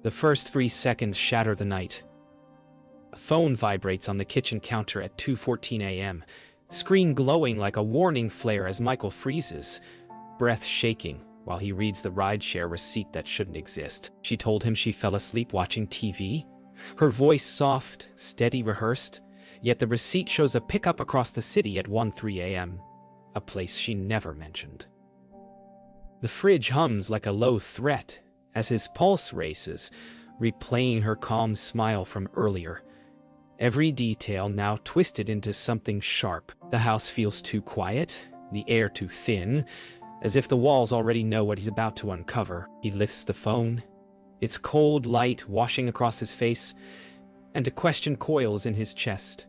The first 3 seconds shatter the night. A phone vibrates on the kitchen counter at 2:14 a.m., screen glowing like a warning flare as Michael freezes, breath shaking while he reads the rideshare receipt that shouldn't exist. She told him she fell asleep watching TV. Her voice soft, steady, rehearsed, yet the receipt shows a pickup across the city at 1:03 a.m., a place she never mentioned. The fridge hums like a low threat as his pulse races, replaying her calm smile from earlier. Every detail now twisted into something sharp. The house feels too quiet, the air too thin, as if the walls already know what he's about to uncover. He lifts the phone, its cold light washing across his face, and a question coils in his chest.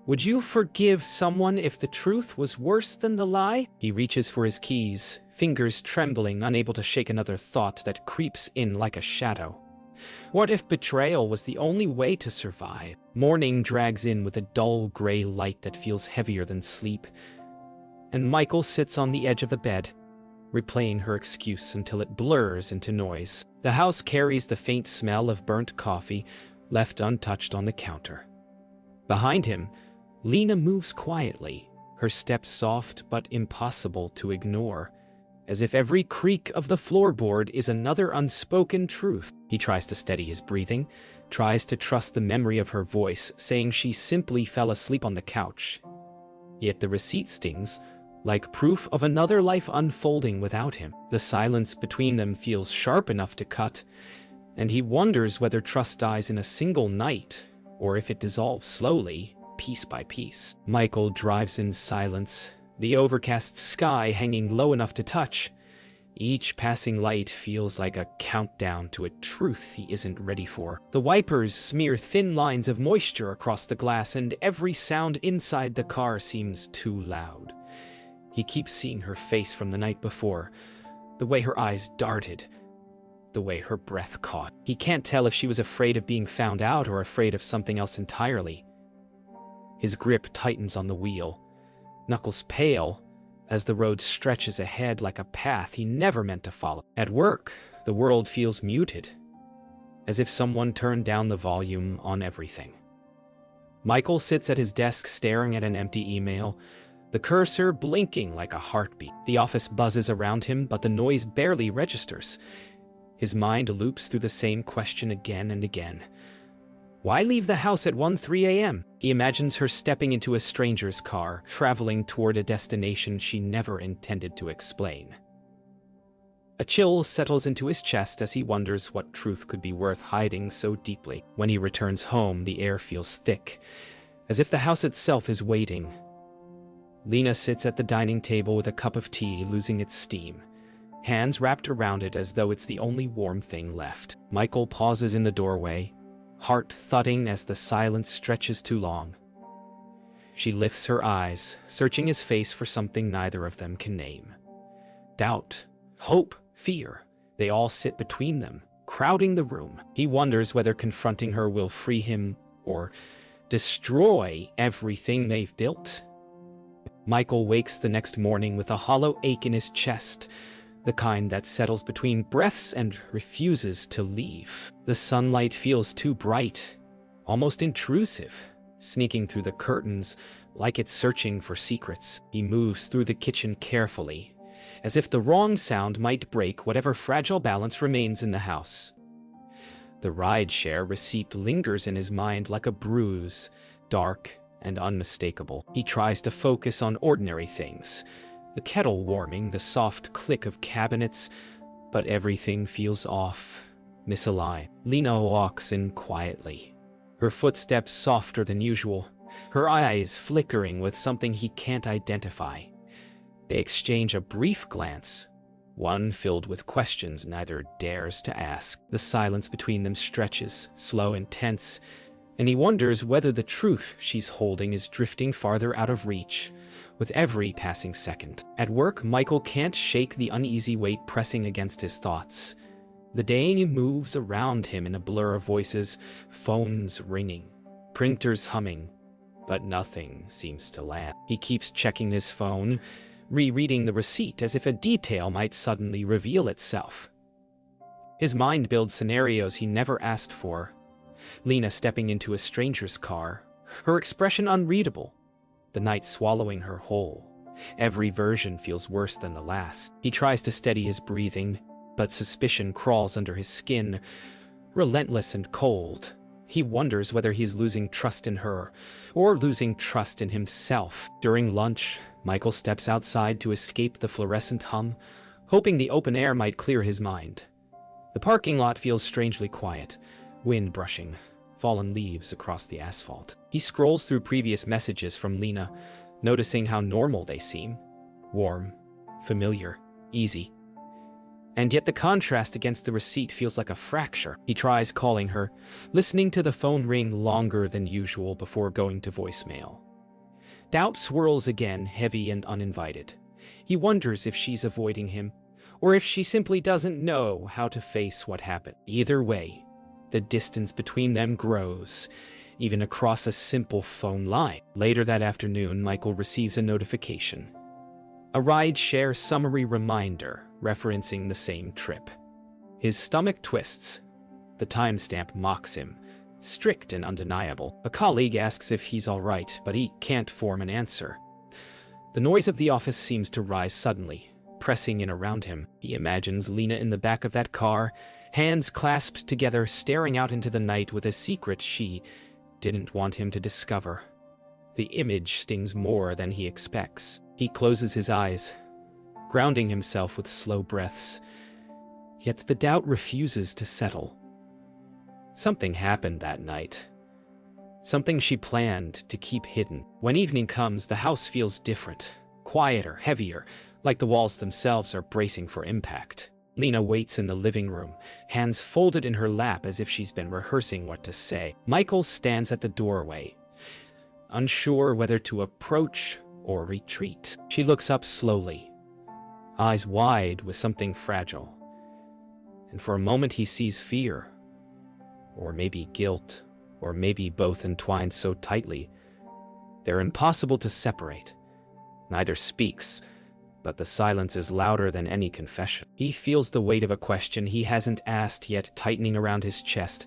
Would you forgive someone if the truth was worse than the lie? He reaches for his keys, fingers trembling, unable to shake another thought that creeps in like a shadow. What if betrayal was the only way to survive? Morning drags in with a dull gray light that feels heavier than sleep, and Michael sits on the edge of the bed, replaying her excuse until it blurs into noise. The house carries the faint smell of burnt coffee left untouched on the counter. Behind him, Lena moves quietly, her steps soft but impossible to ignore, as if every creak of the floorboard is another unspoken truth. He tries to steady his breathing, tries to trust the memory of her voice, saying she simply fell asleep on the couch. Yet the receipt stings, like proof of another life unfolding without him. The silence between them feels sharp enough to cut, and he wonders whether trust dies in a single night, or if it dissolves slowly, piece by piece. Michael drives in silence, the overcast sky hanging low enough to touch. Each passing light feels like a countdown to a truth he isn't ready for. The wipers smear thin lines of moisture across the glass, and every sound inside the car seems too loud. He keeps seeing her face from the night before, the way her eyes darted, the way her breath caught. He can't tell if she was afraid of being found out or afraid of something else entirely. His grip tightens on the wheel, knuckles pale, as the road stretches ahead like a path he never meant to follow. At work, the world feels muted, as if someone turned down the volume on everything. Michael sits at his desk staring at an empty email, the cursor blinking like a heartbeat. The office buzzes around him, but the noise barely registers. His mind loops through the same question again and again. Why leave the house at 1:03 a.m.? He imagines her stepping into a stranger's car, traveling toward a destination she never intended to explain. A chill settles into his chest as he wonders what truth could be worth hiding so deeply. When he returns home, the air feels thick, as if the house itself is waiting. Lena sits at the dining table with a cup of tea losing its steam, hands wrapped around it as though it's the only warm thing left. Michael pauses in the doorway, heart thudding as the silence stretches too long. She lifts her eyes, searching his face for something neither of them can name. Doubt, hope, fear, they all sit between them, crowding the room. He wonders whether confronting her will free him or destroy everything they've built. Michael wakes the next morning with a hollow ache in his chest, the kind that settles between breaths and refuses to leave. The sunlight feels too bright, almost intrusive, sneaking through the curtains like it's searching for secrets. He moves through the kitchen carefully, as if the wrong sound might break whatever fragile balance remains in the house. The rideshare receipt lingers in his mind like a bruise, dark and unmistakable. He tries to focus on ordinary things, the kettle warming, the soft click of cabinets, but everything feels off, misaligned. Lena walks in quietly, her footsteps softer than usual, her eyes flickering with something he can't identify. They exchange a brief glance, one filled with questions neither dares to ask. The silence between them stretches, slow and tense, and he wonders whether the truth she's holding is drifting farther out of reach with every passing second. At work, Michael can't shake the uneasy weight pressing against his thoughts. The day moves around him in a blur of voices, phones ringing, printers humming, but nothing seems to land. He keeps checking his phone, rereading the receipt as if a detail might suddenly reveal itself. His mind builds scenarios he never asked for. Lena stepping into a stranger's car, her expression unreadable, the night swallowing her whole. Every version feels worse than the last. He tries to steady his breathing, but suspicion crawls under his skin, relentless and cold. He wonders whether he's losing trust in her, or losing trust in himself. During lunch, Michael steps outside to escape the fluorescent hum, hoping the open air might clear his mind. The parking lot feels strangely quiet, wind brushing fallen leaves across the asphalt. He scrolls through previous messages from Lena, noticing how normal they seem. Warm, familiar, easy. And yet the contrast against the receipt feels like a fracture. He tries calling her, listening to the phone ring longer than usual before going to voicemail. Doubt swirls again, heavy and uninvited. He wonders if she's avoiding him, or if she simply doesn't know how to face what happened. Either way, the distance between them grows, even across a simple phone line. Later that afternoon, Michael receives a notification. A ride-share summary reminder referencing the same trip. His stomach twists. The timestamp mocks him, strict and undeniable. A colleague asks if he's all right, but he can't form an answer. The noise of the office seems to rise suddenly, pressing in around him. He imagines Lena in the back of that car, hands clasped together, staring out into the night with a secret she didn't want him to discover. The image stings more than he expects. He closes his eyes, grounding himself with slow breaths. Yet the doubt refuses to settle. Something happened that night. Something she planned to keep hidden. When evening comes, the house feels different, quieter, heavier, like the walls themselves are bracing for impact. Lena waits in the living room, hands folded in her lap as if she's been rehearsing what to say. Michael stands at the doorway, unsure whether to approach or retreat. She looks up slowly, eyes wide with something fragile. And for a moment he sees fear, or maybe guilt, or maybe both entwined so tightly they're impossible to separate. Neither speaks, but the silence is louder than any confession. He feels the weight of a question he hasn't asked yet tightening around his chest.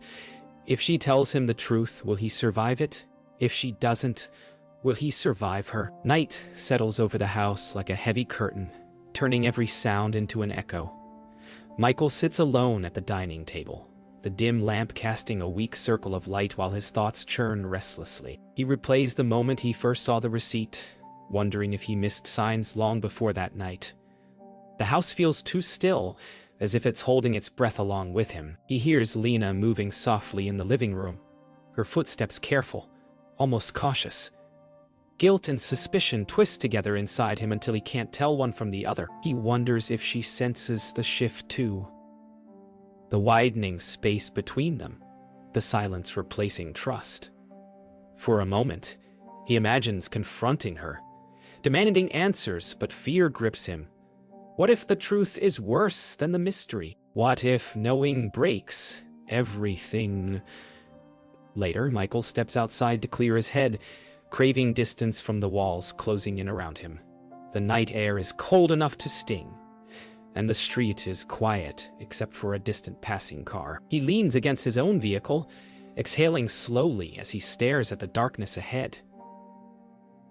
If she tells him the truth, will he survive it? If she doesn't, will he survive her? Night settles over the house like a heavy curtain, turning every sound into an echo. Michael sits alone at the dining table, the dim lamp casting a weak circle of light while his thoughts churn restlessly. He replays the moment he first saw the receipt, wondering if he missed signs long before that night. The house feels too still, as if it's holding its breath along with him. He hears Lena moving softly in the living room, her footsteps careful, almost cautious. Guilt and suspicion twist together inside him until he can't tell one from the other. He wonders if she senses the shift too. The widening space between them, the silence replacing trust. For a moment, he imagines confronting her, demanding answers, but fear grips him. What if the truth is worse than the mystery? What if knowing breaks everything? Later, Michael steps outside to clear his head, craving distance from the walls closing in around him. The night air is cold enough to sting, and the street is quiet except for a distant passing car. He leans against his own vehicle, exhaling slowly as he stares at the darkness ahead.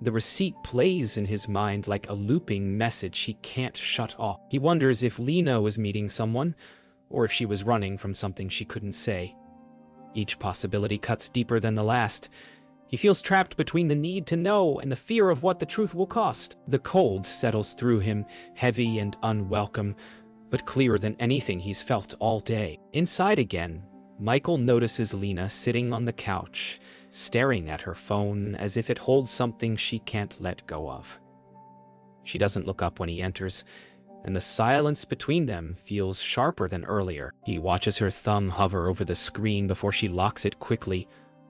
The receipt plays in his mind like a looping message he can't shut off. He wonders if Lena was meeting someone, or if she was running from something she couldn't say. Each possibility cuts deeper than the last. He feels trapped between the need to know and the fear of what the truth will cost. The cold settles through him, heavy and unwelcome, but clearer than anything he's felt all day. Inside again, Michael notices Lena sitting on the couch, staring at her phone as if it holds something she can't let go of. She doesn't look up when he enters, and the silence between them feels sharper than earlier. He watches her thumb hover over the screen before she locks it quickly,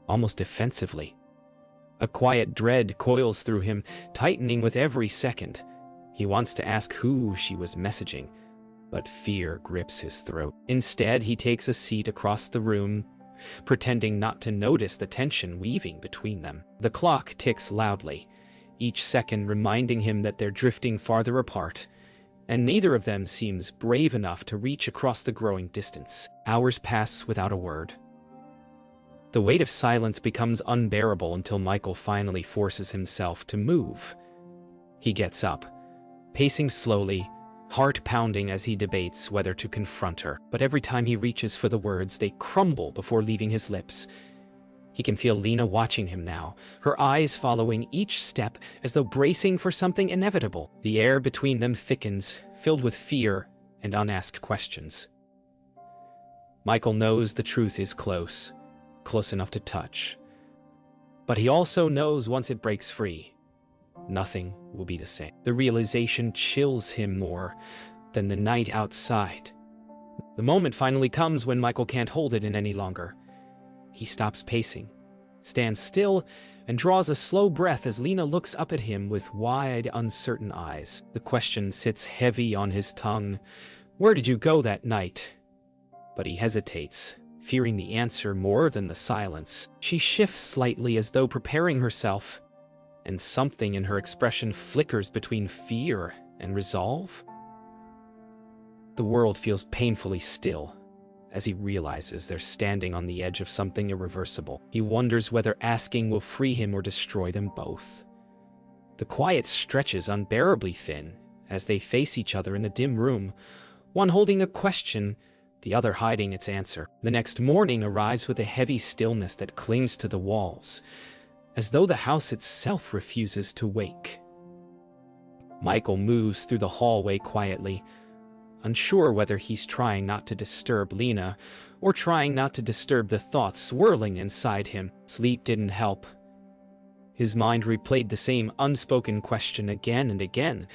almost defensively. A quiet dread coils through him, tightening with every second. He wants to ask who she was messaging, but fear grips his throat. Instead, he takes a seat across the room, pretending not to notice the tension weaving between them. The clock ticks loudly, each second reminding him that they're drifting farther apart, and neither of them seems brave enough to reach across the growing distance. Hours pass without a word. The weight of silence becomes unbearable until Michael finally forces himself to move. He gets up, pacing slowly, heart pounding as he debates whether to confront her. But every time he reaches for the words, they crumble before leaving his lips. He can feel Lena watching him now, her eyes following each step as though bracing for something inevitable. The air between them thickens, filled with fear and unasked questions. Michael knows the truth is close enough to touch. But he also knows once it breaks free, nothing will be the same. The realization chills him more than the night outside. The moment finally comes when Michael can't hold it in any longer. He stops pacing, stands still, and draws a slow breath as Lena looks up at him with wide, uncertain eyes. The question sits heavy on his tongue. "Where did you go that night?" But he hesitates, fearing the answer more than the silence. She shifts slightly as though preparing herself, and something in her expression flickers between fear and resolve. The world feels painfully still as he realizes they're standing on the edge of something irreversible. He wonders whether asking will free him or destroy them both. The quiet stretches unbearably thin as they face each other in the dim room, one holding a question, the other hiding its answer. The next morning arrives with a heavy stillness that clings to the walls, as though the house itself refuses to wake. Michael moves through the hallway quietly, unsure whether he's trying not to disturb Lena or trying not to disturb the thoughts swirling inside him. Sleep didn't help. His mind replayed the same unspoken question again and again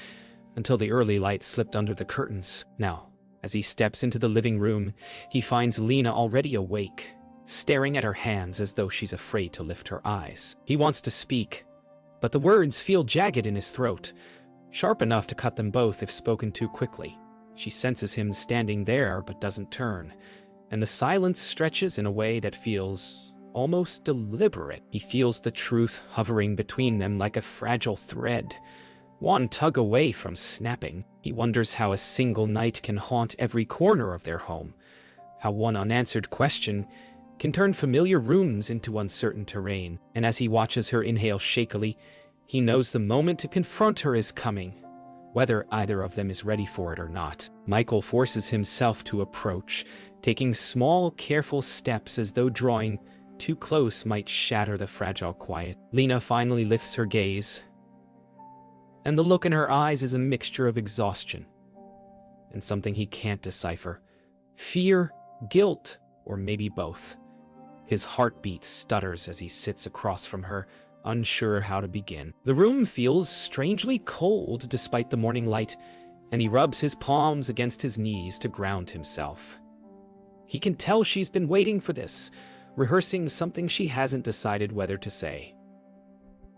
until the early light slipped under the curtains. Now, as he steps into the living room, he finds Lena already awake, staring at her hands as though she's afraid to lift her eyes. He wants to speak, but the words feel jagged in his throat, sharp enough to cut them both if spoken too quickly. She senses him standing there but doesn't turn, and the silence stretches in a way that feels almost deliberate. He feels the truth hovering between them like a fragile thread, one tug away from snapping. He wonders how a single night can haunt every corner of their home, how one unanswered question can turn familiar rooms into uncertain terrain. And as he watches her inhale shakily, he knows the moment to confront her is coming, whether either of them is ready for it or not. Michael forces himself to approach, taking small, careful steps as though drawing too close might shatter the fragile quiet. Lena finally lifts her gaze, and the look in her eyes is a mixture of exhaustion and something he can't decipher. Fear, guilt, or maybe both. His heartbeat stutters as he sits across from her, unsure how to begin. The room feels strangely cold despite the morning light, and he rubs his palms against his knees to ground himself. He can tell she's been waiting for this, rehearsing something she hasn't decided whether to say.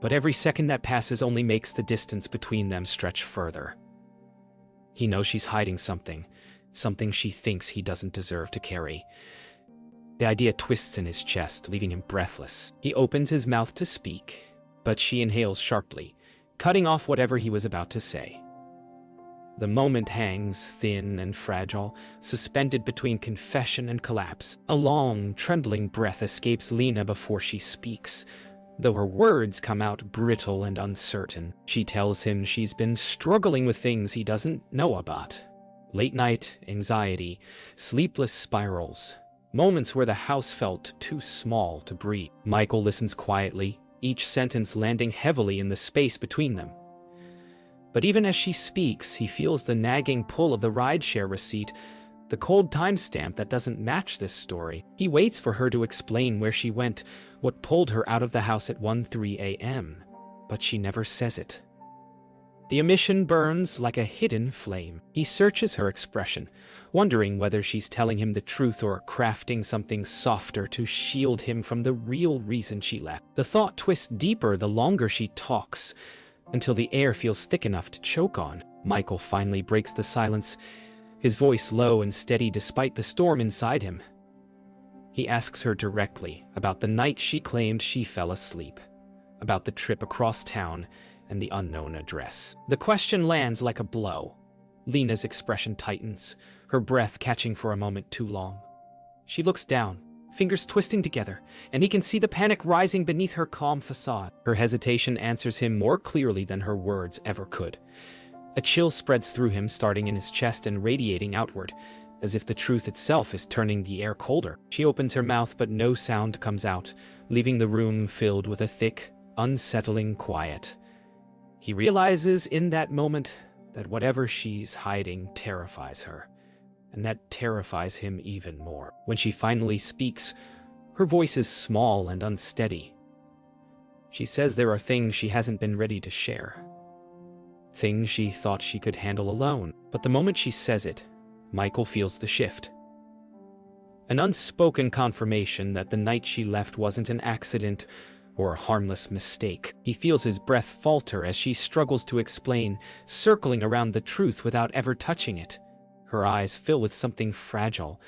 But every second that passes only makes the distance between them stretch further. He knows she's hiding something she thinks he doesn't deserve to carry. The idea twists in his chest, leaving him breathless. He opens his mouth to speak, but she inhales sharply, cutting off whatever he was about to say. The moment hangs, thin and fragile, suspended between confession and collapse. A long, trembling breath escapes Lena before she speaks, though her words come out brittle and uncertain. She tells him she's been struggling with things he doesn't know about. Late night, anxiety, sleepless spirals, moments where the house felt too small to breathe. Michael listens quietly, each sentence landing heavily in the space between them. But even as she speaks, he feels the nagging pull of the rideshare receipt, the cold timestamp that doesn't match this story. He waits for her to explain where she went, what pulled her out of the house at 1:03 a.m., but she never says it. The omission burns like a hidden flame. He searches her expression, wondering whether she's telling him the truth or crafting something softer to shield him from the real reason she left. The thought twists deeper the longer she talks, until the air feels thick enough to choke on. Michael finally breaks the silence, his voice low and steady despite the storm inside him. He asks her directly about the night she claimed she fell asleep, about the trip across town, and the unknown address. The question lands like a blow, Lena's expression tightens, her breath catching for a moment too long. She looks down, fingers twisting together, and he can see the panic rising beneath her calm facade. Her hesitation answers him more clearly than her words ever could. A chill spreads through him, starting in his chest and radiating outward, as if the truth itself is turning the air colder. She opens her mouth, but no sound comes out, leaving the room filled with a thick, unsettling quiet. He realizes in that moment that whatever she's hiding terrifies her, and that terrifies him even more. When she finally speaks, her voice is small and unsteady. She says there are things she hasn't been ready to share, things she thought she could handle alone. But the moment she says it, Michael feels the shift. An unspoken confirmation that the night she left wasn't an accident or a harmless mistake. He feels his breath falter as she struggles to explain, circling around the truth without ever touching it. Her eyes fill with something fragile,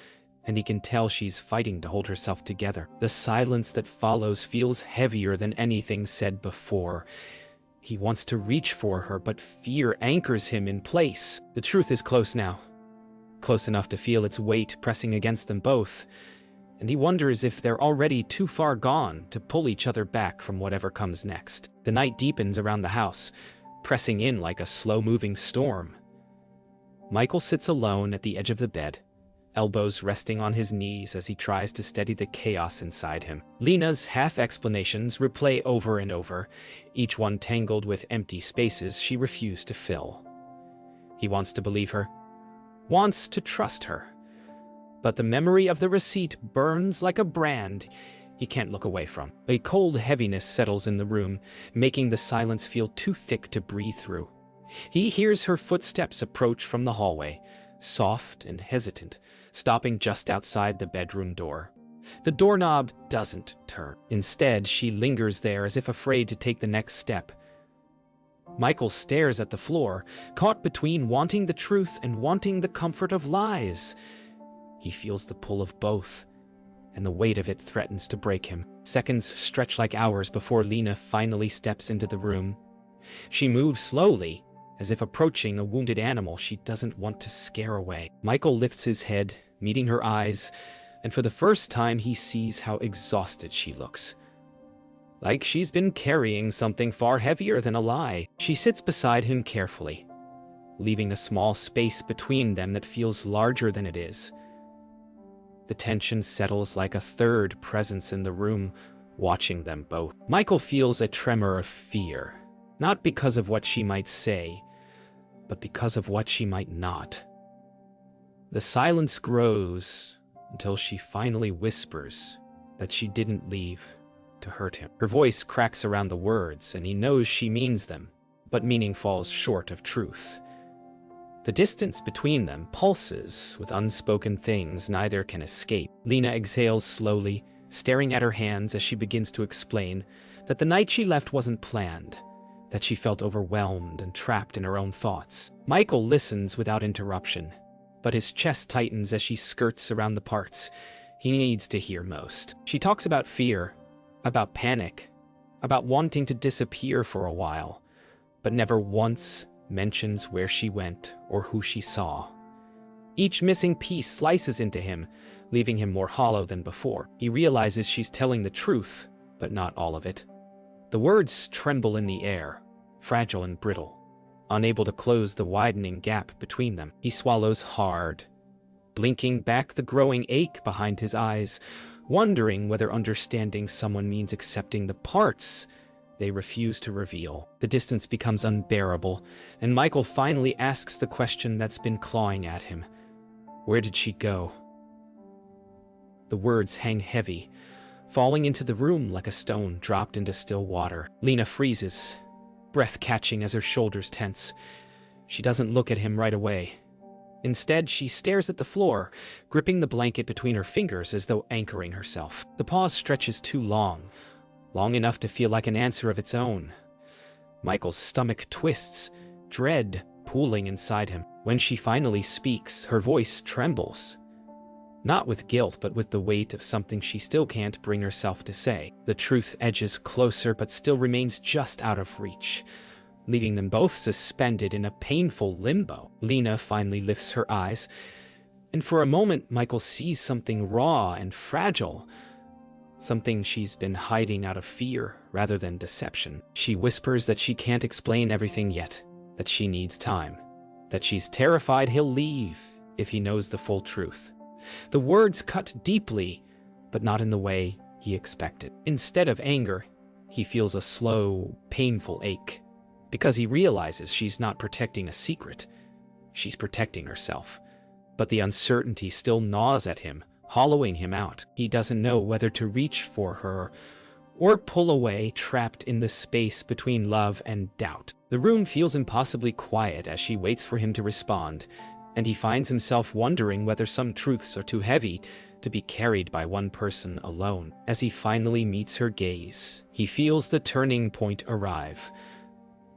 and he can tell she's fighting to hold herself together. The silence that follows feels heavier than anything said before. He wants to reach for her, but fear anchors him in place. The truth is close now, close enough to feel its weight pressing against them both, and he wonders if they're already too far gone to pull each other back from whatever comes next. The night deepens around the house, pressing in like a slow-moving storm. Michael sits alone at the edge of the bed, elbows resting on his knees as he tries to steady the chaos inside him. Lena's half-explanations replay over and over, each one tangled with empty spaces she refused to fill. He wants to believe her, wants to trust her, but the memory of the receipt burns like a brand he can't look away from. A cold heaviness settles in the room, making the silence feel too thick to breathe through. He hears her footsteps approach from the hallway, soft and hesitant, stopping just outside the bedroom door. The doorknob doesn't turn. Instead, she lingers there as if afraid to take the next step. Michael stares at the floor, caught between wanting the truth and wanting the comfort of lies. He feels the pull of both, and the weight of it threatens to break him. Seconds stretch like hours before Lena finally steps into the room. She moves slowly, as if approaching a wounded animal she doesn't want to scare away. Michael lifts his head, meeting her eyes, and for the first time he sees how exhausted she looks. Like she's been carrying something far heavier than a lie. She sits beside him carefully, leaving a small space between them that feels larger than it is. The tension settles like a third presence in the room, watching them both. Michael feels a tremor of fear, not because of what she might say, but because of what she might not. The silence grows until she finally whispers that she didn't leave to hurt him. Her voice cracks around the words, and he knows she means them, but meaning falls short of truth. The distance between them pulses with unspoken things neither can escape. Lena exhales slowly, staring at her hands as she begins to explain that the night she left wasn't planned, that she felt overwhelmed and trapped in her own thoughts. Michael listens without interruption, but his chest tightens as she skirts around the parts he needs to hear most. She talks about fear, about panic, about wanting to disappear for a while, but never once mentions where she went or who she saw. Each missing piece slices into him, leaving him more hollow than before. He realizes she's telling the truth, but not all of it. The words tremble in the air, fragile and brittle, unable to close the widening gap between them. He swallows hard, blinking back the growing ache behind his eyes, wondering whether understanding someone means accepting the parts they refuse to reveal. The distance becomes unbearable, and Michael finally asks the question that's been clawing at him. Where did she go? The words hang heavy, falling into the room like a stone dropped into still water. Lena freezes, breath catching as her shoulders tense. She doesn't look at him right away. Instead, she stares at the floor, gripping the blanket between her fingers as though anchoring herself. The pause stretches too long enough to feel like an answer of its own. Michael's stomach twists, dread pooling inside him. When she finally speaks, her voice trembles. Not with guilt, but with the weight of something she still can't bring herself to say. The truth edges closer, but still remains just out of reach. leaving them both suspended in a painful limbo. Lena finally lifts her eyes, and for a moment Michael sees something raw and fragile, something she's been hiding out of fear rather than deception. She whispers that she can't explain everything yet, that she needs time, that she's terrified he'll leave if he knows the full truth. The words cut deeply, but not in the way he expected. Instead of anger, he feels a slow, painful ache, because he realizes she's not protecting a secret, she's protecting herself. But the uncertainty still gnaws at him, hollowing him out. He doesn't know whether to reach for her or pull away, trapped in the space between love and doubt. The room feels impossibly quiet as she waits for him to respond, and he finds himself wondering whether some truths are too heavy to be carried by one person alone. As he finally meets her gaze, he feels the turning point arrive,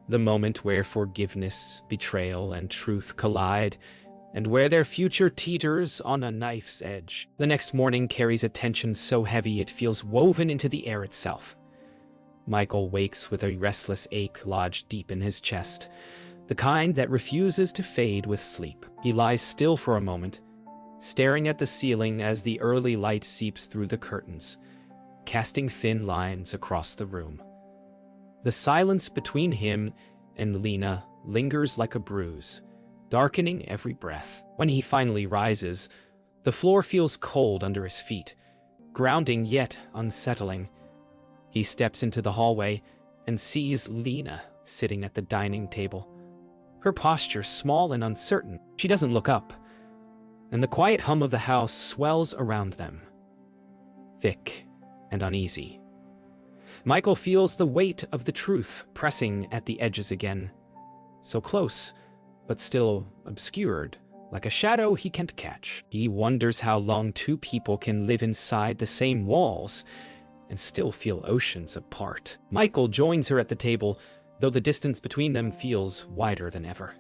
the moment where forgiveness, betrayal, and truth collide, and where their future teeters on a knife's edge. The next morning carries a tension so heavy it feels woven into the air itself. Michael wakes with a restless ache lodged deep in his chest, the kind that refuses to fade with sleep. He lies still for a moment, staring at the ceiling as the early light seeps through the curtains, casting thin lines across the room. The silence between him and Lena lingers like a bruise, darkening every breath. When he finally rises, the floor feels cold under his feet, grounding yet unsettling. He steps into the hallway and sees Lena sitting at the dining table, her posture small and uncertain. She doesn't look up, and the quiet hum of the house swells around them, thick and uneasy. Michael feels the weight of the truth pressing at the edges again, so close, but still obscured, like a shadow he can't catch. He wonders how long two people can live inside the same walls and still feel oceans apart. Michael joins her at the table, though the distance between them feels wider than ever.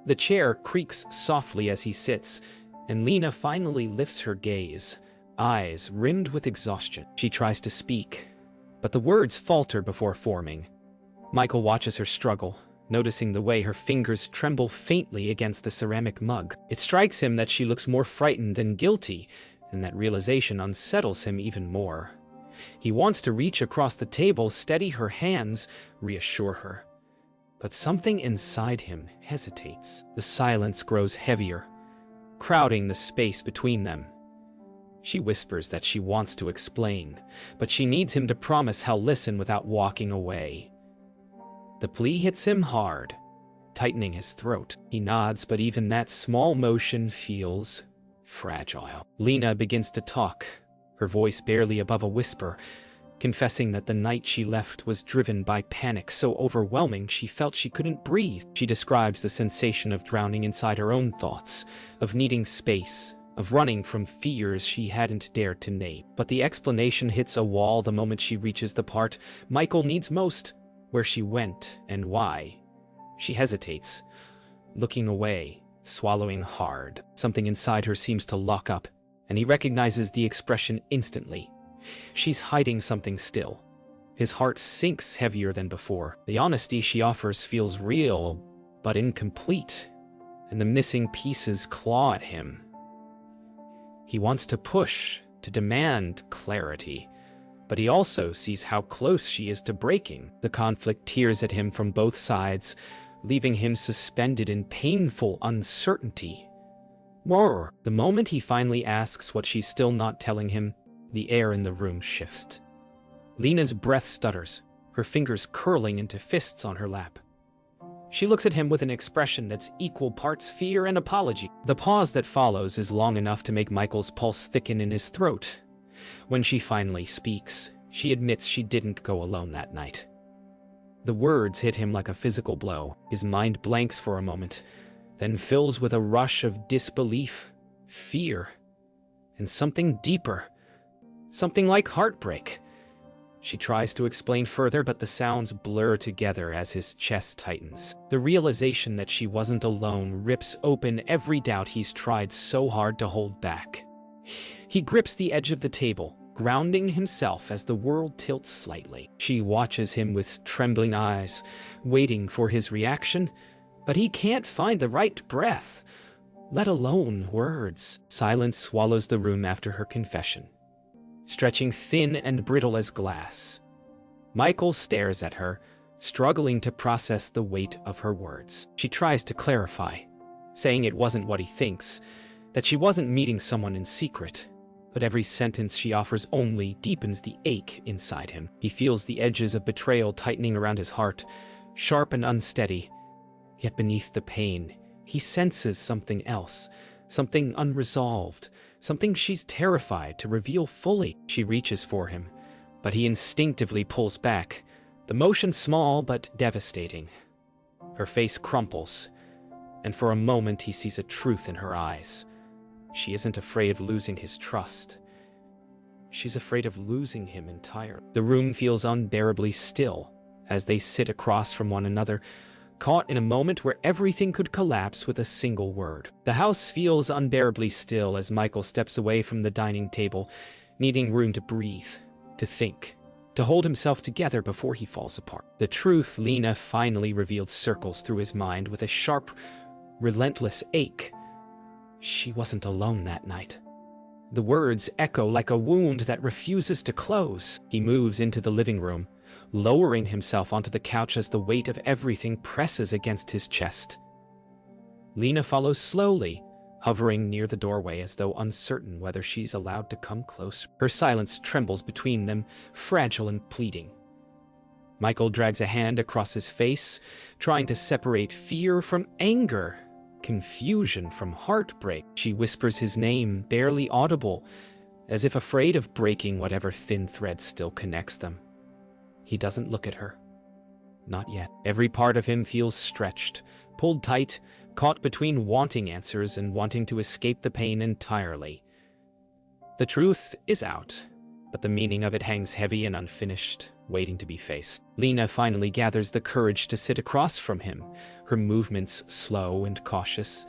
The chair creaks softly as he sits, and Lena finally lifts her gaze, eyes rimmed with exhaustion. She tries to speak, but the words falter before forming. Michael watches her struggle, noticing the way her fingers tremble faintly against the ceramic mug. It strikes him that she looks more frightened than guilty, and that realization unsettles him even more. He wants to reach across the table, steady her hands, reassure her. But something inside him hesitates. The silence grows heavier, crowding the space between them. She whispers that she wants to explain, but she needs him to promise he'll listen without walking away. The plea hits him hard, tightening his throat. He nods, but even that small motion feels fragile. Lena begins to talk, her voice barely above a whisper, confessing that the night she left was driven by panic so overwhelming she felt she couldn't breathe. She describes the sensation of drowning inside her own thoughts, of needing space, of running from fears she hadn't dared to name. But the explanation hits a wall the moment she reaches the part Michael needs most: where she went and why. She hesitates, looking away, swallowing hard. Something inside her seems to lock up, and he recognizes the expression instantly. She's hiding something still. His heart sinks heavier than before. The honesty she offers feels real, but incomplete, and the missing pieces claw at him. He wants to push, to demand clarity, but he also sees how close she is to breaking. The conflict tears at him from both sides, leaving him suspended in painful uncertainty. More. The moment he finally asks what she's still not telling him, the air in the room shifts. Lena's breath stutters, her fingers curling into fists on her lap. She looks at him with an expression that's equal parts fear and apology. The pause that follows is long enough to make Michael's pulse thicken in his throat. When she finally speaks, she admits she didn't go alone that night. The words hit him like a physical blow. His mind blanks for a moment, then fills with a rush of disbelief, fear, and something deeper, something like heartbreak. She tries to explain further, but the sounds blur together as his chest tightens. The realization that she wasn't alone rips open every doubt he's tried so hard to hold back. He grips the edge of the table, grounding himself as the world tilts slightly. She watches him with trembling eyes, waiting for his reaction, but he can't find the right breath, let alone words. Silence swallows the room after her confession, stretching thin and brittle as glass. Michael stares at her, struggling to process the weight of her words. She tries to clarify, saying it wasn't what he thinks, that she wasn't meeting someone in secret. But every sentence she offers only deepens the ache inside him. He feels the edges of betrayal tightening around his heart, sharp and unsteady. Yet beneath the pain, he senses something else, something unresolved, something she's terrified to reveal fully. She reaches for him, but he instinctively pulls back, the motion small but devastating. Her face crumples, and for a moment he sees a truth in her eyes. She isn't afraid of losing his trust. She's afraid of losing him entirely. The room feels unbearably still as they sit across from one another, caught in a moment where everything could collapse with a single word. The house feels unbearably still as Michael steps away from the dining table, needing room to breathe, to think, to hold himself together before he falls apart. The truth Lena finally revealed circles through his mind with a sharp, relentless ache. She wasn't alone that night. The words echo like a wound that refuses to close. He moves into the living room, lowering himself onto the couch as the weight of everything presses against his chest. Lena follows slowly, hovering near the doorway as though uncertain whether she's allowed to come close. Her silence trembles between them, fragile and pleading. Michael drags a hand across his face, trying to separate fear from anger, confusion from heartbreak. She whispers his name, barely audible, as if afraid of breaking whatever thin thread still connects them. He doesn't look at her. Not yet. Every part of him feels stretched, pulled tight, caught between wanting answers and wanting to escape the pain entirely. The truth is out, but the meaning of it hangs heavy and unfinished, waiting to be faced. Lena finally gathers the courage to sit across from him, her movements slow and cautious,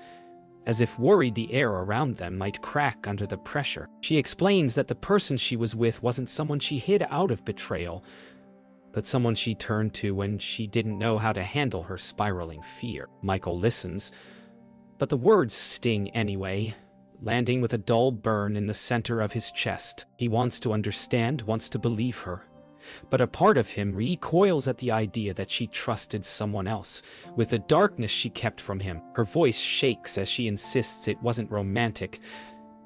as if worried the air around them might crack under the pressure. She explains that the person she was with wasn't someone she hid out of betrayal, but someone she turned to when she didn't know how to handle her spiraling fear. Michael listens, but the words sting anyway, landing with a dull burn in the center of his chest. He wants to understand, wants to believe her, but a part of him recoils at the idea that she trusted someone else, with the darkness she kept from him. Her voice shakes as she insists it wasn't romantic,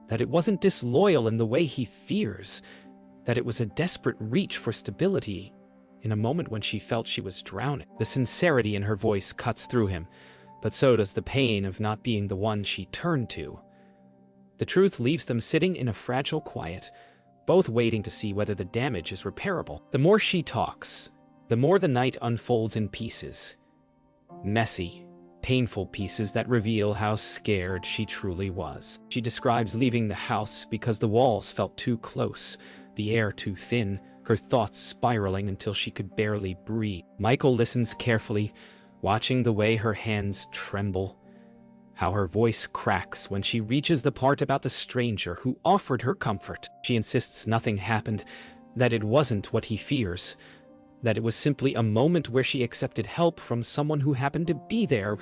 that it wasn't disloyal in the way he fears, that it was a desperate reach for stability in a moment when she felt she was drowning. The sincerity in her voice cuts through him, but so does the pain of not being the one she turned to. The truth leaves them sitting in a fragile quiet, both waiting to see whether the damage is repairable. The more she talks, the more the night unfolds in pieces. Messy, painful pieces that reveal how scared she truly was. She describes leaving the house because the walls felt too close, the air too thin, her thoughts spiraling until she could barely breathe. Michael listens carefully, watching the way her hands tremble, how her voice cracks when she reaches the part about the stranger who offered her comfort. She insists nothing happened, that it wasn't what he fears, that it was simply a moment where she accepted help from someone who happened to be there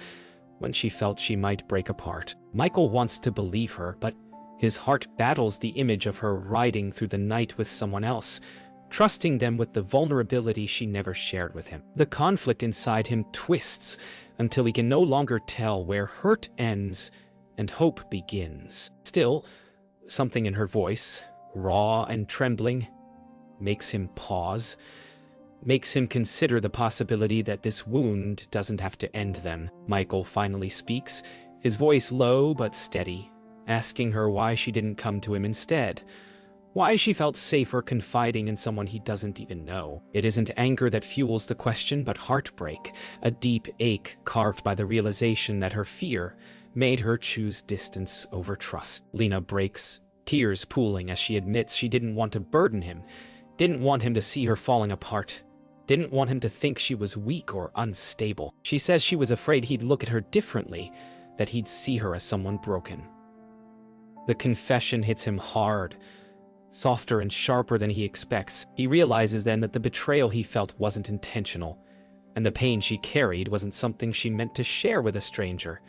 when she felt she might break apart. Michael wants to believe her, but his heart battles the image of her riding through the night with someone else, trusting them with the vulnerability she never shared with him. The conflict inside him twists until he can no longer tell where hurt ends and hope begins. Still, something in her voice, raw and trembling, makes him pause, makes him consider the possibility that this wound doesn't have to end them. Michael finally speaks, his voice low but steady, asking her why she didn't come to him instead. Why she felt safer confiding in someone he doesn't even know. It isn't anger that fuels the question, but heartbreak, a deep ache carved by the realization that her fear made her choose distance over trust. Lena breaks, tears pooling as she admits she didn't want to burden him, didn't want him to see her falling apart, didn't want him to think she was weak or unstable. She says she was afraid he'd look at her differently, that he'd see her as someone broken. The confession hits him hard, softer and sharper than he expects. He realizes then that the betrayal he felt wasn't intentional, and the pain she carried wasn't something she meant to share with a stranger.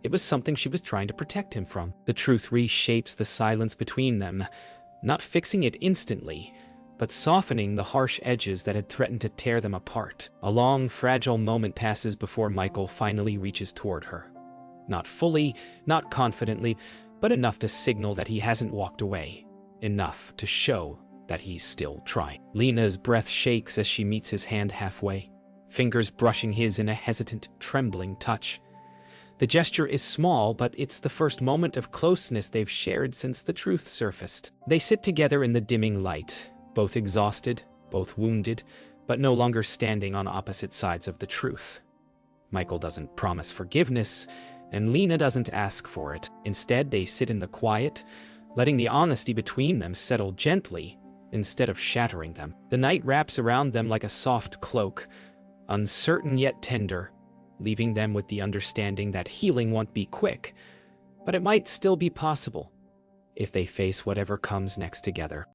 It was something she was trying to protect him from. The truth reshapes the silence between them, not fixing it instantly, but softening the harsh edges that had threatened to tear them apart. A long, fragile moment passes before Michael finally reaches toward her. Not fully, not confidently, but enough to signal that he hasn't walked away. Enough to show that he's still trying. Lena's breath shakes as she meets his hand halfway, fingers brushing his in a hesitant, trembling touch. The gesture is small, but it's the first moment of closeness they've shared since the truth surfaced. They sit together in the dimming light, both exhausted, both wounded, but no longer standing on opposite sides of the truth. Michael doesn't promise forgiveness, and Lena doesn't ask for it. Instead, they sit in the quiet, letting the honesty between them settle gently instead of shattering them. The night wraps around them like a soft cloak, uncertain yet tender, leaving them with the understanding that healing won't be quick, but it might still be possible if they face whatever comes next together.